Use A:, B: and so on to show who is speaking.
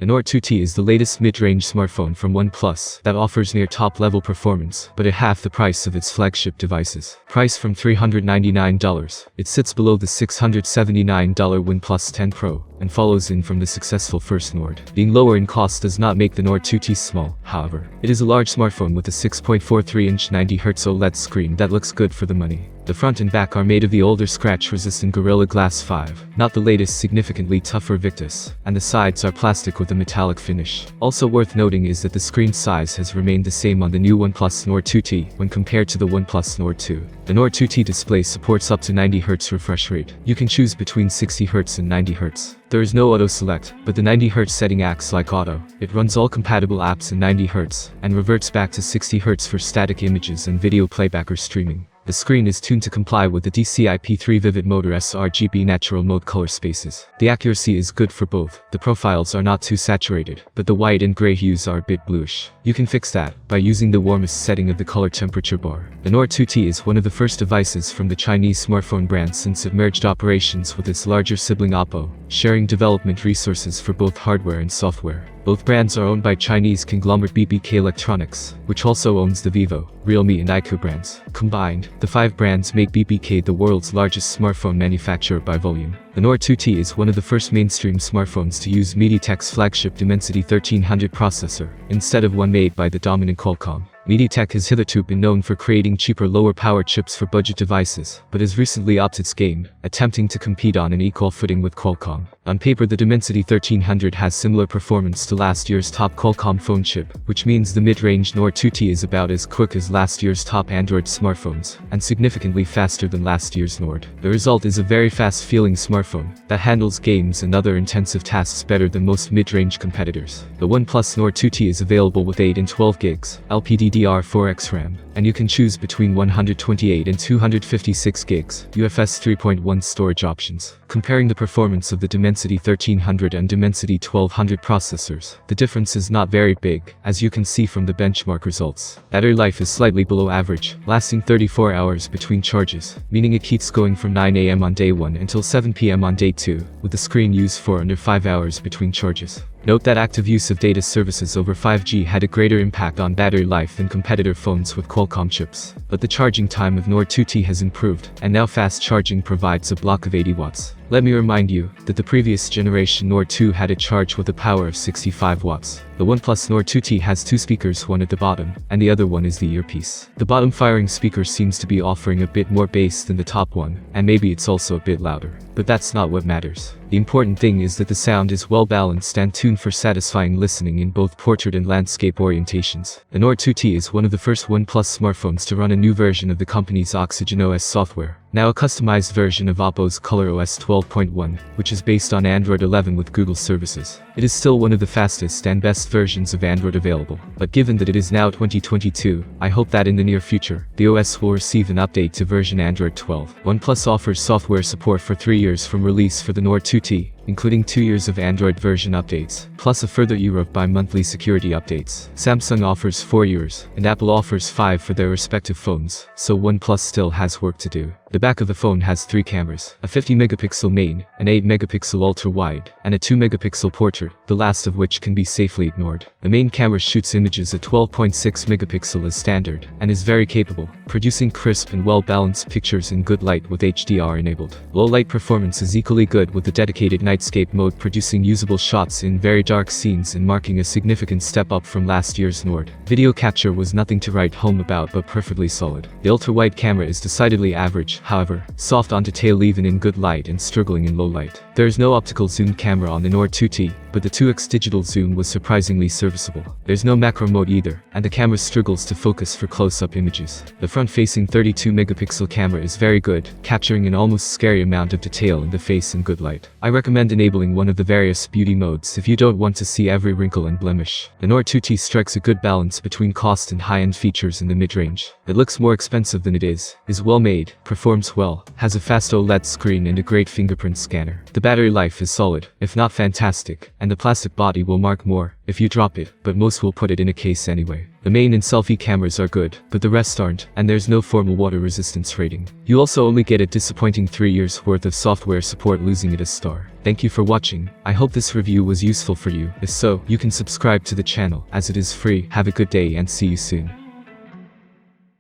A: The Nord 2T is the latest mid-range smartphone from OnePlus that offers near top-level performance, but at half the price of its flagship devices. Priced from $399, it sits below the $679 OnePlus 10 Pro, and follows in from the successful first Nord. Being lower in cost does not make the Nord 2T small, however. It is a large smartphone with a 6.43-inch 90Hz OLED screen that looks good for the money. The front and back are made of the older scratch-resistant Gorilla Glass 5, not the latest significantly tougher Victus, and the sides are plastic with a metallic finish. Also worth noting is that the screen size has remained the same on the new OnePlus Nord 2T when compared to the OnePlus Nord 2. The Nord 2T display supports up to 90Hz refresh rate. You can choose between 60Hz and 90Hz. There is no auto select, but the 90Hz setting acts like auto. It runs all compatible apps in 90Hz, and reverts back to 60Hz for static images and video playback or streaming. The screen is tuned to comply with the DCI-P3 Vivid Mode or sRGB natural mode color spaces. The accuracy is good for both. The profiles are not too saturated, but the white and gray hues are a bit bluish. You can fix that by using the warmest setting of the color temperature bar. The Nord 2T is one of the first devices from the Chinese smartphone brand since it merged operations with its larger sibling Oppo, sharing development resources for both hardware and software. Both brands are owned by Chinese conglomerate BBK Electronics, which also owns the Vivo, Realme and iQOO brands. Combined, the 5 brands make BBK the world's largest smartphone manufacturer by volume. The Nord 2T is one of the first mainstream smartphones to use MediaTek's flagship Dimensity 1300 processor, instead of one made by the dominant Qualcomm. MediaTek has hitherto been known for creating cheaper lower-power chips for budget devices, but has recently upped its game, attempting to compete on an equal footing with Qualcomm. On paper, the Dimensity 1300 has similar performance to last year's top Qualcomm phone chip, which means the mid-range Nord 2T is about as quick as last year's top Android smartphones, and significantly faster than last year's Nord. The result is a very fast-feeling smartphone that handles games and other intensive tasks better than most mid-range competitors. The OnePlus Nord 2T is available with 8 and 12 gigs LPDDR4X RAM, and you can choose between 128 and 256 gigs UFS 3.1 storage options. Comparing the performance of the Dimensity 1300 and Dimensity 1200 processors, the difference is not very big, as you can see from the benchmark results. Battery life is slightly below average, lasting 34 hours between charges, meaning it keeps going from 9 AM on day 1 until 7 PM on day 2, with the screen used for under 5 hours between charges. Note that active use of data services over 5G had a greater impact on battery life than competitor phones with Qualcomm chips. But the charging time of Nord 2T has improved, and now fast charging provides a block of 80 watts. Let me remind you that the previous generation Nord 2 had a charge with a power of 65 watts. The OnePlus Nord 2T has 2 speakers, one at the bottom, and the other one is the earpiece. The bottom firing speaker seems to be offering a bit more bass than the top one, and maybe it's also a bit louder. But that's not what matters. The important thing is that the sound is well balanced and tuned for satisfying listening in both portrait and landscape orientations. The Nord 2T is one of the first OnePlus smartphones to run a new version of the company's OxygenOS software, now a customized version of Oppo's ColorOS 12.1, which is based on Android 11 with Google services. It is still one of the fastest and best versions of Android available, but given that it is now 2022, I hope that in the near future, the OS will receive an update to version Android 12. OnePlus offers software support for 3 years from release for the Nord 2T, including 2 years of Android version updates, plus a further year of bi-monthly security updates. Samsung offers 4 years, and Apple offers 5 for their respective phones, so OnePlus still has work to do. The back of the phone has 3 cameras, a 50-megapixel main, an 8-megapixel ultra-wide, and a 2-megapixel portrait, the last of which can be safely ignored. The main camera shoots images at 12.6 megapixel as standard, and is very capable, producing crisp and well-balanced pictures in good light with HDR enabled. Low light performance is equally good with the dedicated nightscape mode, producing usable shots in very dark scenes and marking a significant step up from last year's Nord. Video capture was nothing to write home about but perfectly solid. The ultra-wide camera is decidedly average, however, soft onto tail even in good light and struggling in low light. There is no optical zoom camera on the Nord 2T, but the 2x digital zoom was surprisingly serviceable. There's no macro mode either, and the camera struggles to focus for close-up images. The front-facing 32-megapixel camera is very good, capturing an almost scary amount of detail in the face in good light. I recommend enabling one of the various beauty modes if you don't want to see every wrinkle and blemish. The Nord 2T strikes a good balance between cost and high-end features in the mid-range. It looks more expensive than it is well made, performs well, has a fast OLED screen and a great fingerprint scanner. The battery life is solid, if not fantastic, and the plastic body will mark more if you drop it, but most will put it in a case anyway. The main and selfie cameras are good, but the rest aren't, and there's no formal water resistance rating. You also only get a disappointing 3 years worth of software support, losing it a star. Thank you for watching. I hope this review was useful for you. If so, you can subscribe to the channel as it is free. Have a good day and see you soon.